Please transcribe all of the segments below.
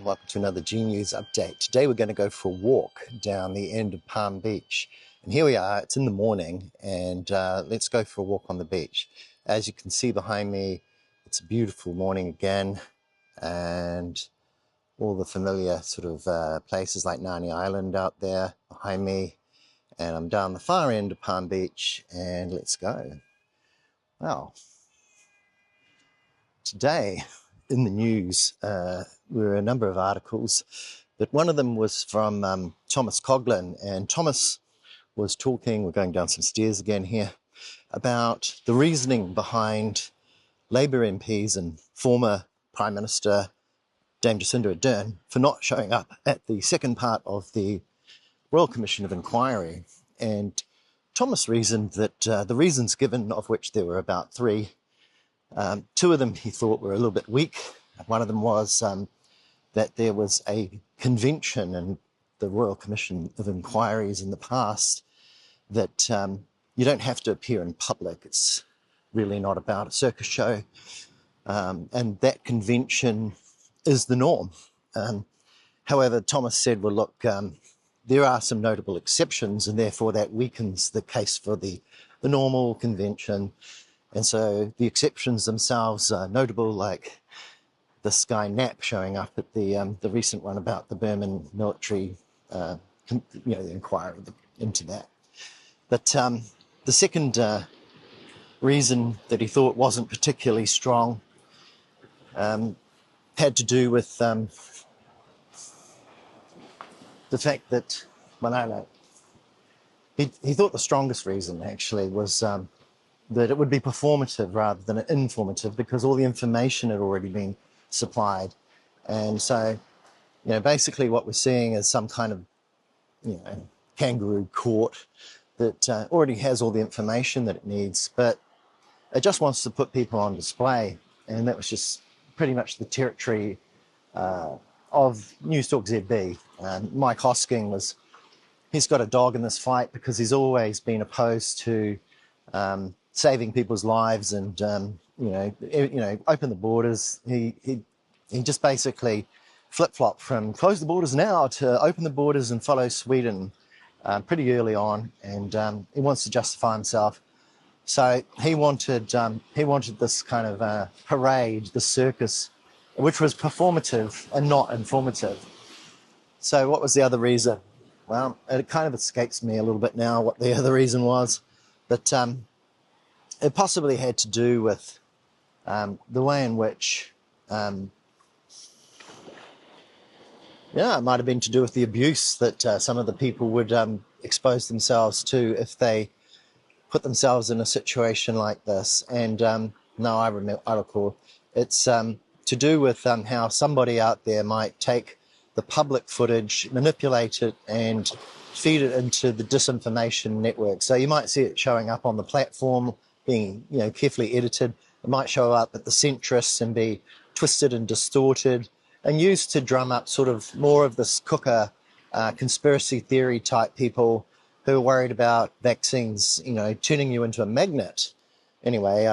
Welcome to another G News update. Today we're going to go for a walk down the end of Palm Beach. And here we are, it's in the morning, and let's go for a walk on the beach. As you can see behind me, it's a beautiful morning again, and all the familiar sort of places like Nani Island out there behind me. And I'm down the far end of Palm Beach, and let's go. Well, today in the news, there were a number of articles, but one of them was from Thomas Coughlan, and Thomas was talking, we're going down some stairs again here, about the reasoning behind Labour MPs and former Prime Minister Dame Jacinda Ardern for not showing up at the second part of the Royal Commission of Inquiry. And Thomas reasoned that the reasons given, of which there were about three, two of them he thought were a little bit weak. One of them was that there was a convention in the Royal Commission of Inquiries in the past that you don't have to appear in public. It's really not about a circus show. And that convention is the norm. However, Thomas said, well, look, there are some notable exceptions, and therefore that weakens the case for the normal convention. And so the exceptions themselves are notable, like this guy Knapp showing up at the recent one about the Burman military, the inquiry into that. But the second reason that he thought wasn't particularly strong had to do with the fact that, well, I don't know, he thought the strongest reason actually was that it would be performative rather than informative, because all the information had already been supplied. And so, basically what we're seeing is some kind of, kangaroo court that already has all the information that it needs, but it just wants to put people on display. And that was just pretty much the territory of Newstalk ZB. Mike Hosking he's got a dog in this fight because he's always been opposed to saving people's lives and, open the borders. He just basically flip-flopped from close the borders now to open the borders and follow Sweden pretty early on, and he wants to justify himself. So he wanted this kind of parade, the circus, which was performative and not informative. So what was the other reason? Well, it kind of escapes me a little bit now what the other reason was, but it possibly had to do with the way in which, it might have been to do with the abuse that some of the people would expose themselves to if they put themselves in a situation like this. And I recall, it's to do with how somebody out there might take the public footage, manipulate it, and feed it into the disinformation network. So you might see it showing up on the platform, being carefully edited. It might show up at the centrists and be twisted and distorted and used to drum up sort of more of this cooker conspiracy theory type people who are worried about vaccines, turning you into a magnet. Anyway,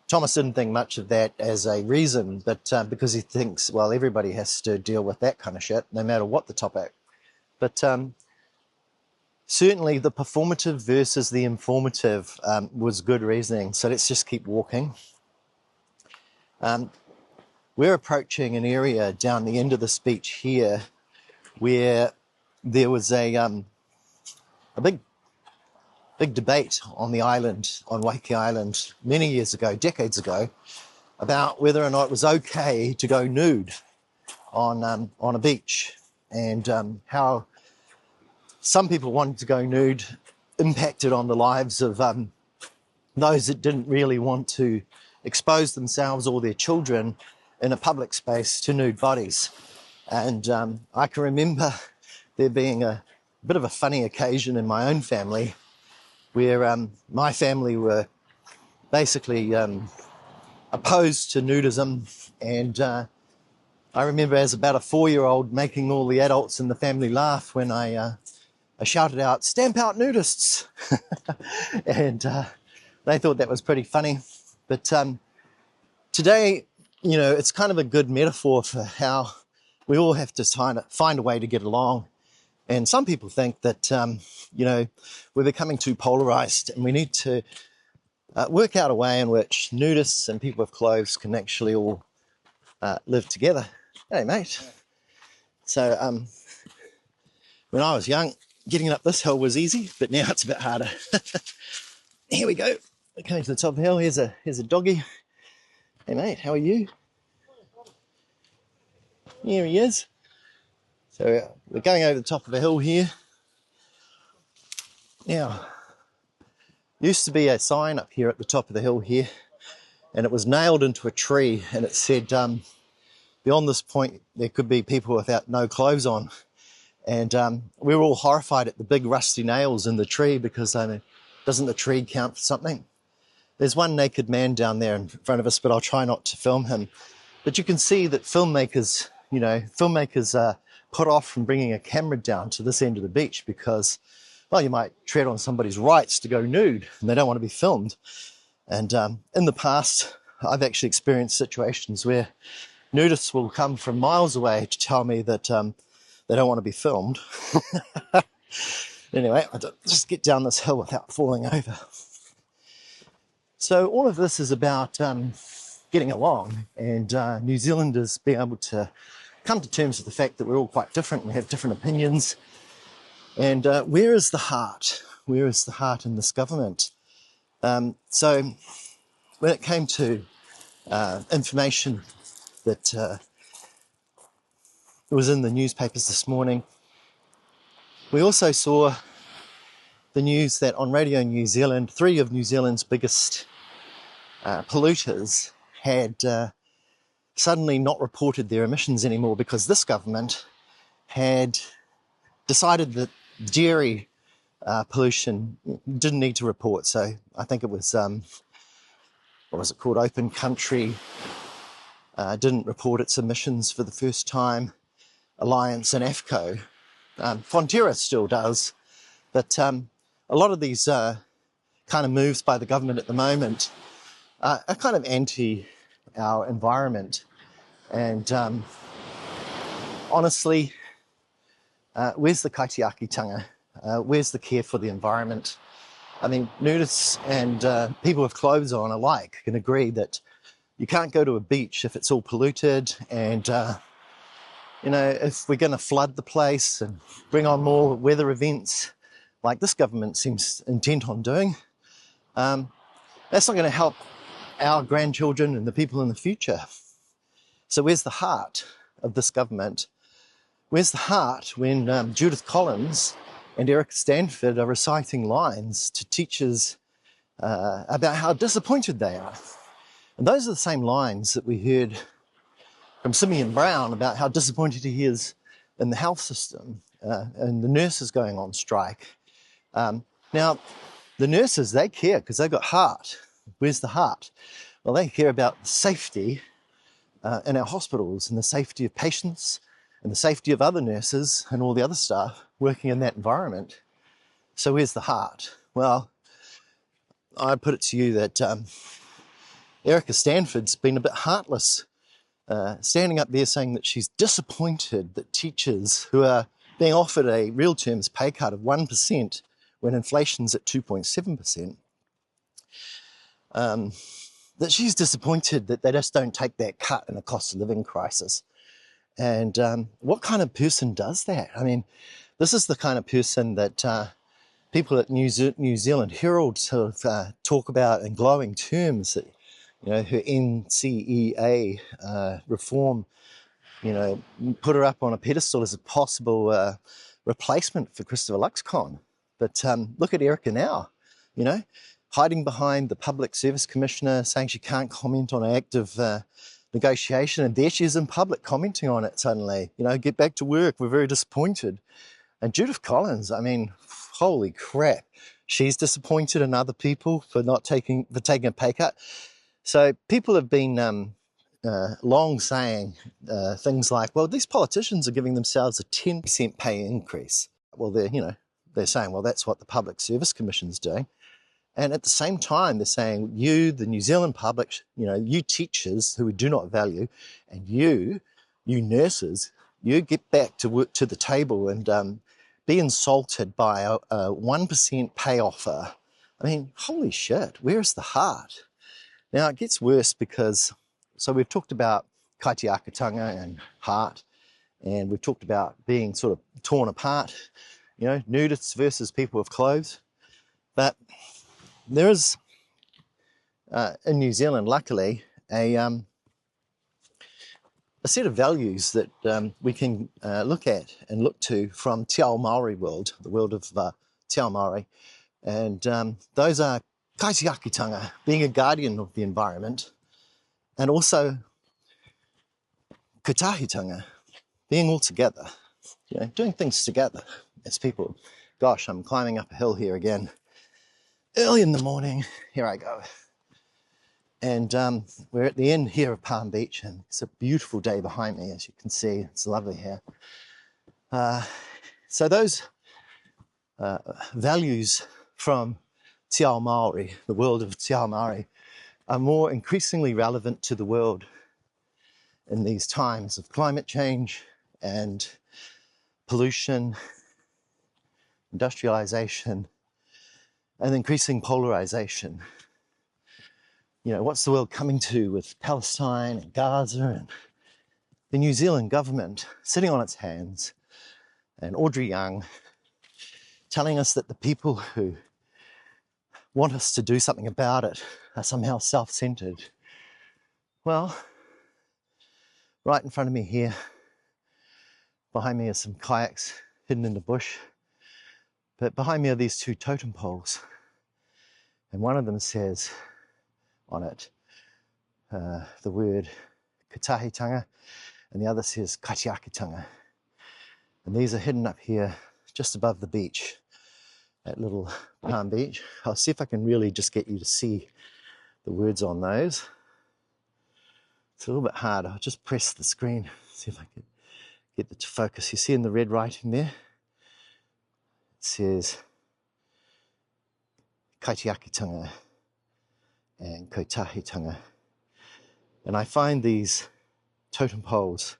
Thomas didn't think much of that as a reason, but because he thinks, well, everybody has to deal with that kind of shit, no matter what the topic. But certainly the performative versus the informative was good reasoning. So let's just keep walking. We're approaching an area down the end of this beach here where there was a big debate on the island, on Waiheke Island, many years ago, decades ago, about whether or not it was okay to go nude on a beach, and how some people wanted to go nude impacted on the lives of those that didn't really want to expose themselves or their children in a public space to nude bodies. And I can remember there being a bit of a funny occasion in my own family where my family were basically opposed to nudism, and I remember as about a 4-year-old making all the adults in the family laugh when I shouted out, "Stamp out nudists!" And they thought that was pretty funny. But today, it's kind of a good metaphor for how we all have to find a way to get along. And some people think that, we're becoming too polarized, and we need to work out a way in which nudists and people with clothes can actually all live together. Hey, mate. So when I was young, getting up this hill was easy, but now it's a bit harder. Here we go. We're coming to the top of the hill. Here's a doggy. Hey, mate, how are you? Here he is. So we're going over the top of a hill here. Now, used to be a sign up here at the top of the hill here, and it was nailed into a tree, and it said, beyond this point, there could be people without no clothes on. And we were all horrified at the big rusty nails in the tree because, doesn't the tree count for something? There's one naked man down there in front of us, but I'll try not to film him. But you can see that filmmakers put off from bringing a camera down to this end of the beach because, well, you might tread on somebody's rights to go nude and they don't want to be filmed. And in the past, I've actually experienced situations where nudists will come from miles away to tell me that they don't want to be filmed. Anyway, I'll just get down this hill without falling over. So all of this is about getting along, and New Zealanders being able to come to terms with the fact that we're all quite different, we have different opinions. And where is the heart? Where is the heart in this government? So when it came to information that was in the newspapers this morning, we also saw the news that on Radio New Zealand, 3 of New Zealand's biggest polluters had suddenly not reported their emissions anymore because this government had decided that dairy pollution didn't need to report. So I think it was, what was it called, Open Country didn't report its emissions for the first time. Alliance and AFCO. Fonterra still does. But a lot of these kind of moves by the government at the moment are kind of anti our environment. And honestly, where's the kaitiakitanga? Where's the care for the environment? I mean, nudists and people with clothes on alike can agree that you can't go to a beach if it's all polluted, and if we're going to flood the place and bring on more weather events like this government seems intent on doing, that's not going to help our grandchildren and the people in the future. So where's the heart of this government? Where's the heart when Judith Collins and Eric Stanford are reciting lines to teachers about how disappointed they are? And those are the same lines that we heard from Simeon Brown about how disappointed he is in the health system and the nurses going on strike. Now, the nurses, they care because they've got heart. Where's the heart? Well, they care about the safety in our hospitals and the safety of patients and the safety of other nurses and all the other staff working in that environment. So where's the heart? Well, I put it to you that Erica Stanford's been a bit heartless, standing up there saying that she's disappointed that teachers who are being offered a real terms pay cut of 1% when inflation's at 2.7%, that she's disappointed that they just don't take that cut in a cost of living crisis. And what kind of person does that? I mean, this is the kind of person that people at New Zealand Herald sort of talk about in glowing terms, that, her NCEA reform, put her up on a pedestal as a possible replacement for Christopher Luxon. But look at Erica now, hiding behind the Public Service Commissioner, saying she can't comment on an active negotiation, and there she is in public commenting on it suddenly. Get back to work, we're very disappointed. And Judith Collins, I mean, holy crap, she's disappointed in other people for taking a pay cut. So people have been long saying things like, well, these politicians are giving themselves a 10% pay increase. Well, they're saying, well, that's what the Public Service Commission's doing. And at the same time, they're saying, you, the New Zealand public, you teachers who we do not value, and you nurses, you get back to work to the table and be insulted by a 1% pay offer. I mean, holy shit, where's the heart? Now, it gets worse because, so we've talked about kaitiakitanga and heart, and we've talked about being sort of torn apart, you know, nudists versus people with clothes. But there is, in New Zealand, luckily, a set of values that we can look at and look to from Te Ao Māori world, the world of Te Ao Māori. And those are kaitiakitanga, being a guardian of the environment, and also kotahitanga, being all together, you know, doing things together as people. Gosh, I'm climbing up a hill here again. Early in the morning, here I go. And we're at the end here of Palm Beach, and it's a beautiful day behind me, as you can see. It's lovely here. So those values from Te Ao Māori, the world of Te Ao Māori, are more increasingly relevant to the world in these times of climate change and pollution, industrialization, and increasing polarization. You know, what's the world coming to with Palestine and Gaza and the New Zealand government sitting on its hands, and Audrey Young telling us that the people who want us to do something about it are somehow self-centered. Well, right in front of me here, behind me are some kayaks hidden in the bush, but behind me are these two totem poles, and one of them says on it the word kotahitanga, and the other says kaitiakitanga. And these are hidden up here just above the beach at Little Palm Beach. I'll see if I can really just get you to see the words on those. It's a little bit hard. I'll just press the screen, see if I can get it to focus. You see in the red writing there? It says kaitiakitanga and kotahitanga. And I find these totem poles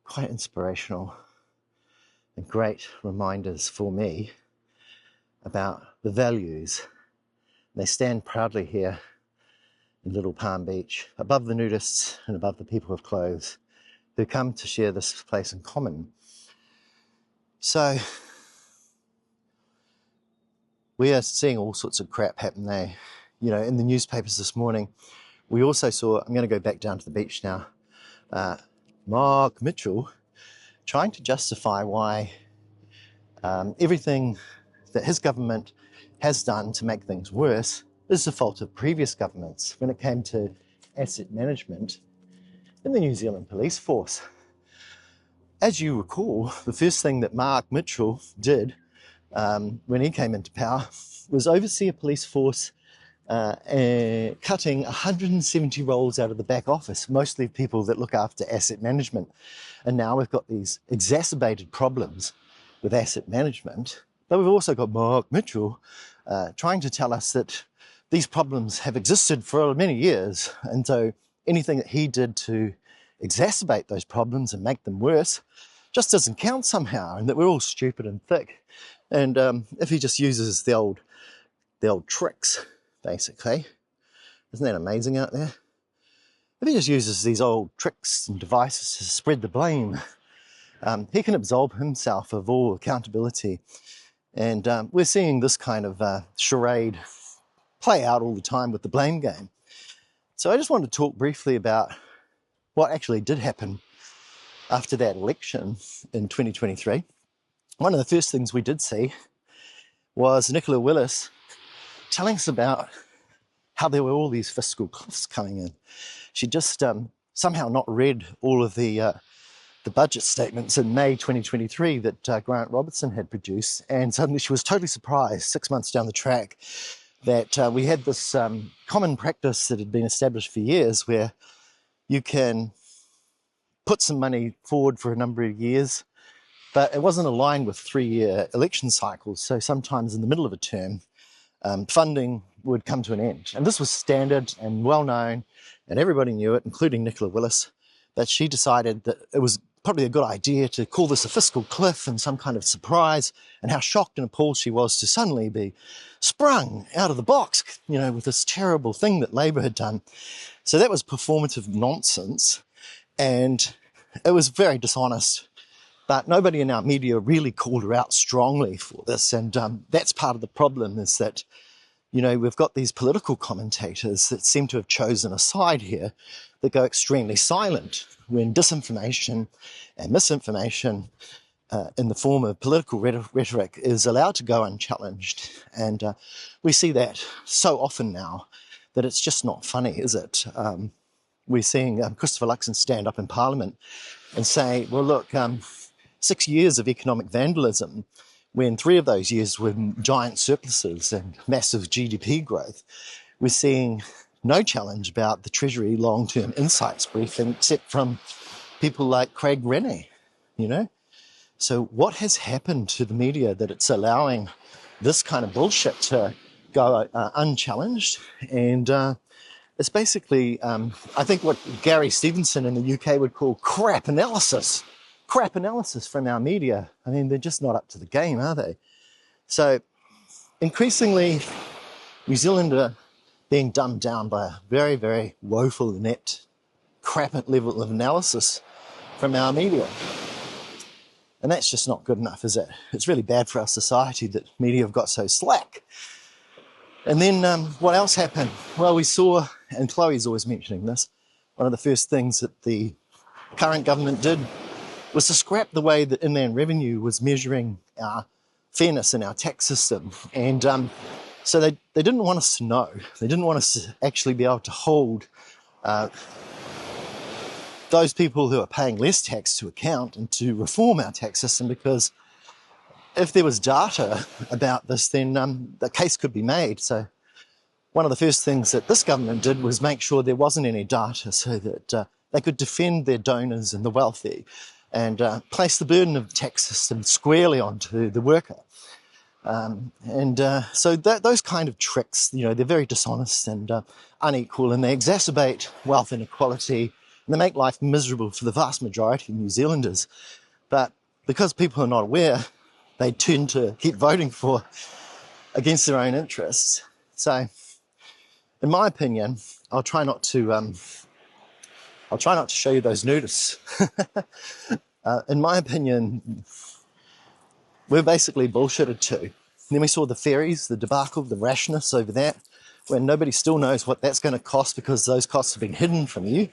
quite inspirational and great reminders for me about the values. They stand proudly here in Little Palm Beach, above the nudists and above the people with clothes who come to share this place in common. So we are seeing all sorts of crap happen there. You know, in the newspapers this morning, we also saw, I'm going to go back down to the beach now, Mark Mitchell trying to justify why everything that his government has done to make things worse is the fault of previous governments when it came to asset management in the New Zealand Police Force. As you recall, the first thing that Mark Mitchell did when he came into power was oversee a police force cutting 170 roles out of the back office, mostly people that look after asset management. And now we've got these exacerbated problems with asset management, but we've also got Mark Mitchell trying to tell us that these problems have existed for many years, and so anything that he did to exacerbate those problems and make them worse just doesn't count somehow, and that we're all stupid and thick. And if he just uses the old tricks, basically, isn't that amazing out there? If he just uses these old tricks and devices to spread the blame, he can absolve himself of all accountability. And we're seeing this kind of charade play out all the time with the blame game. So I just wanted to talk briefly about what actually did happen after that election in 2023. One of the first things we did see was Nicola Willis telling us about how there were all these fiscal cliffs coming in. She just somehow not read all of the budget statements in May 2023 that Grant Robertson had produced, and suddenly she was totally surprised 6 months down the track that we had this common practice that had been established for years where you can put some money forward for a number of years, but it wasn't aligned with 3-year election cycles. So sometimes in the middle of a term, funding would come to an end. And this was standard and well known, and everybody knew it, including Nicola Willis, that she decided that it was probably a good idea to call this a fiscal cliff and some kind of surprise, and how shocked and appalled she was to suddenly be sprung out of the box, with this terrible thing that Labour had done. So that was performative nonsense, and it was very dishonest. But nobody in our media really called her out strongly for this, and that's part of the problem, is that we've got these political commentators that seem to have chosen a side here that go extremely silent when disinformation and misinformation in the form of political rhetoric is allowed to go unchallenged. And we see that so often now that it's just not funny, is it? We're seeing Christopher Luxon stand up in Parliament and say, well, look, 6 years of economic vandalism, when 3 of those years were giant surpluses and massive GDP growth, we're seeing no challenge about the Treasury long-term insights briefing, except from people like Craig Rennie, So what has happened to the media that it's allowing this kind of bullshit to go unchallenged? And it's basically, I think, what Gary Stevenson in the UK would call crap analysis from our media. I mean, they're just not up to the game, are they? So increasingly, New Zealand are being dumbed down by a very, very woeful, inept, crap level of analysis from our media. And that's just not good enough, is it? It's really bad for our society that media have got so slack. And then what else happened? Well, we saw, and Chloe's always mentioning this, one of the first things that the current government did was to scrap the way that Inland Revenue was measuring our fairness in our tax system. And so they didn't want us to know. They didn't want us to actually be able to hold those people who are paying less tax to account and to reform our tax system, because if there was data about this, then the case could be made. So one of the first things that this government did was make sure there wasn't any data, so that they could defend their donors and the wealthy and place the burden of the tax system squarely onto the worker. So those kind of tricks, they're very dishonest and unequal, and they exacerbate wealth inequality, and they make life miserable for the vast majority of New Zealanders. But because people are not aware, they tend to keep voting against their own interests. So, in my opinion, I'll try not to show you those nudists. In my opinion, we're basically bullshitted too. And then we saw the ferries, the debacle, the rashness over that, when nobody still knows what that's going to cost because those costs have been hidden from you.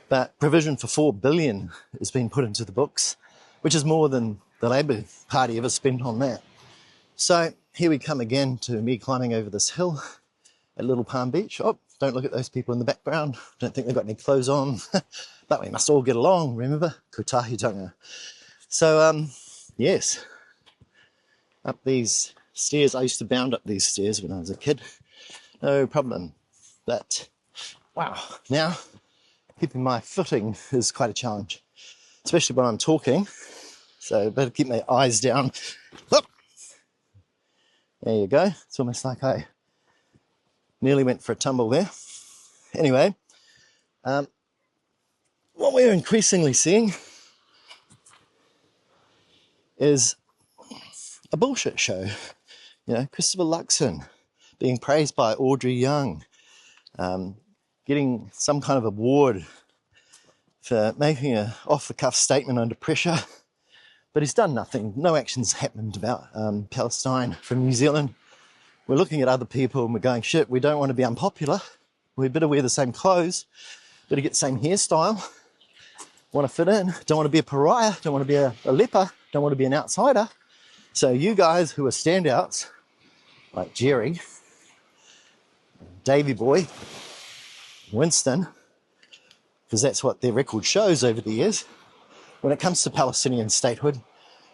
But provision for $4 billion has been put into the books, which is more than the Labour Party ever spent on that. So here we come again to me climbing over this hill at Little Palm Beach. Oh, don't look at those people in the background. Don't think they've got any clothes on. But we must all get along, remember? Kotahitanga. So, yes, up these stairs. I used to bound up these stairs when I was a kid. No problem. But, wow, now keeping my footing is quite a challenge, especially when I'm talking. So I better keep my eyes down. Whoop. There you go. It's almost like I nearly went for a tumble there. Anyway, what we're increasingly seeing is a bullshit show. Christopher Luxon being praised by Audrey Young, getting some kind of award for making an off-the-cuff statement under pressure. But he's done nothing. No action's happened about Palestine from New Zealand. We're looking at other people and we're going, shit, we don't want to be unpopular. We better wear the same clothes, better get the same hairstyle, want to fit in, don't want to be a pariah, don't want to be a leper, don't want to be an outsider. So you guys who are standouts, like Jerry, Davey Boy, Winston, because that's what their record shows over the years, when it comes to Palestinian statehood,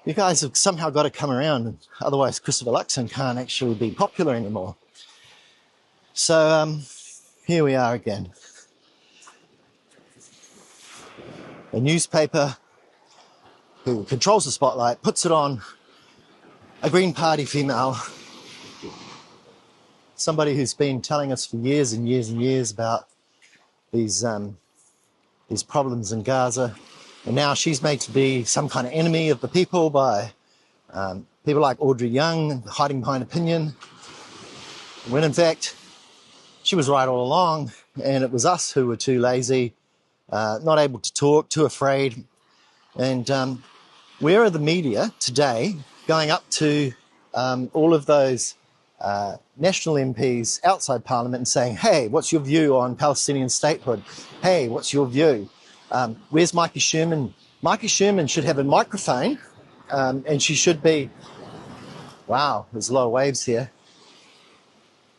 you guys have somehow got to come around, otherwise Christopher Luxon can't actually be popular anymore. So here we are again. A newspaper who controls the spotlight, puts it on a Green Party female, somebody who's been telling us for years and years and years about these problems in Gaza, And now she's made to be some kind of enemy of the people by people like Audrey Young, hiding behind opinion, when in fact she was right all along, and it was us who were too lazy, not able to talk, too afraid. And where are the media today going up to all of those national MPs outside Parliament and saying, hey, what's your view on Palestinian statehood? Hey, what's your view? Where's Mikey Sherman? Mikey Sherman should have a microphone, and she should be, wow, there's a lot of waves here,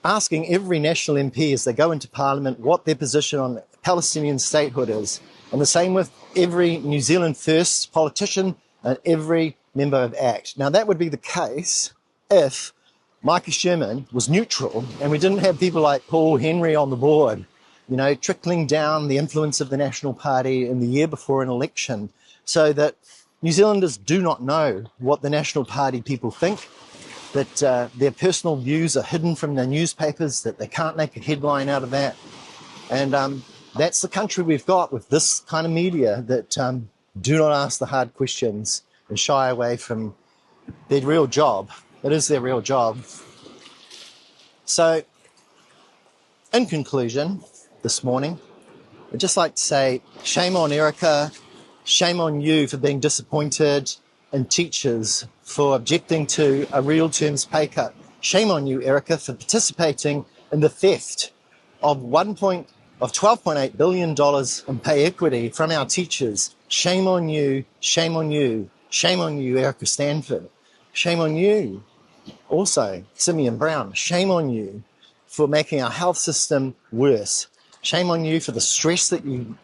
asking every national MP as they go into Parliament what their position on Palestinian statehood is. And the same with every New Zealand First politician and every member of ACT. Now, that would be the case if Mikey Sherman was neutral and we didn't have people like Paul Henry on the board, you know, trickling down the influence of the National Party in the year before an election, so that New Zealanders do not know what the National Party people think, that their personal views are hidden from their newspapers, that they can't make a headline out of that. And that's the country we've got with this kind of media that do not ask the hard questions and shy away from their real job. It is their real job. So, in conclusion, this morning, I'd just like to say, shame on Erica, shame on you for being disappointed, and teachers for objecting to a real terms pay cut. Shame on you, Erica, for participating in the theft of $12.8 billion in pay equity from our teachers. Shame on you, shame on you, shame on you, Erica Stanford. Shame on you. Also, Simeon Brown, shame on you for making our health system worse. Shame on you for the stress that you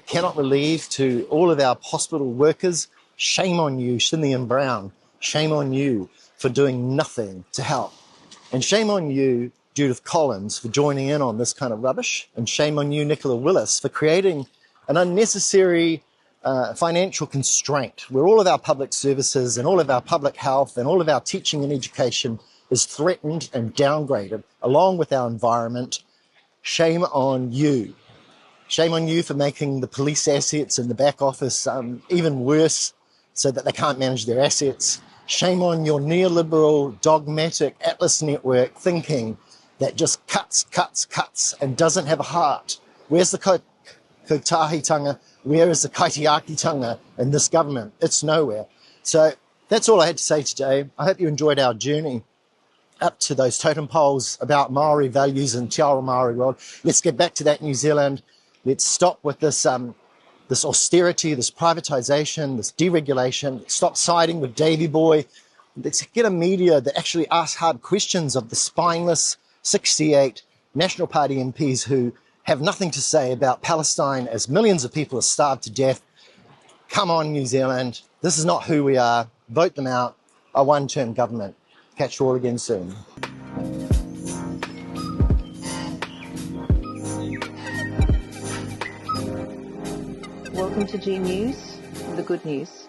cannot relieve to all of our hospital workers. Shame on you, Simeon Brown. Shame on you for doing nothing to help. And shame on you, Judith Collins, for joining in on this kind of rubbish. And shame on you, Nicola Willis, for creating an unnecessary financial constraint where all of our public services and all of our public health and all of our teaching and education is threatened and downgraded, along with our environment. Shame on you. Shame on you for making the police assets in the back office even worse so that they can't manage their assets. Shame on your neoliberal, dogmatic Atlas network thinking that just cuts and doesn't have a heart. Where's the kotahitanga? Where is the kaitiakitanga in this government? It's nowhere. So that's all I had to say today. I hope you enjoyed our journey up to those totem poles about Maori values and Te Ao Maori world. Let's get back to that, New Zealand. Let's stop with this this austerity, this privatisation, this deregulation. Stop siding with Davey Boy. Let's get a media that actually asks hard questions of the spineless 68 National Party MPs who have nothing to say about Palestine as millions of people are starved to death. Come on, New Zealand. This is not who we are. Vote them out. A one-term government. Catch you all again soon. Welcome to G News, the good news.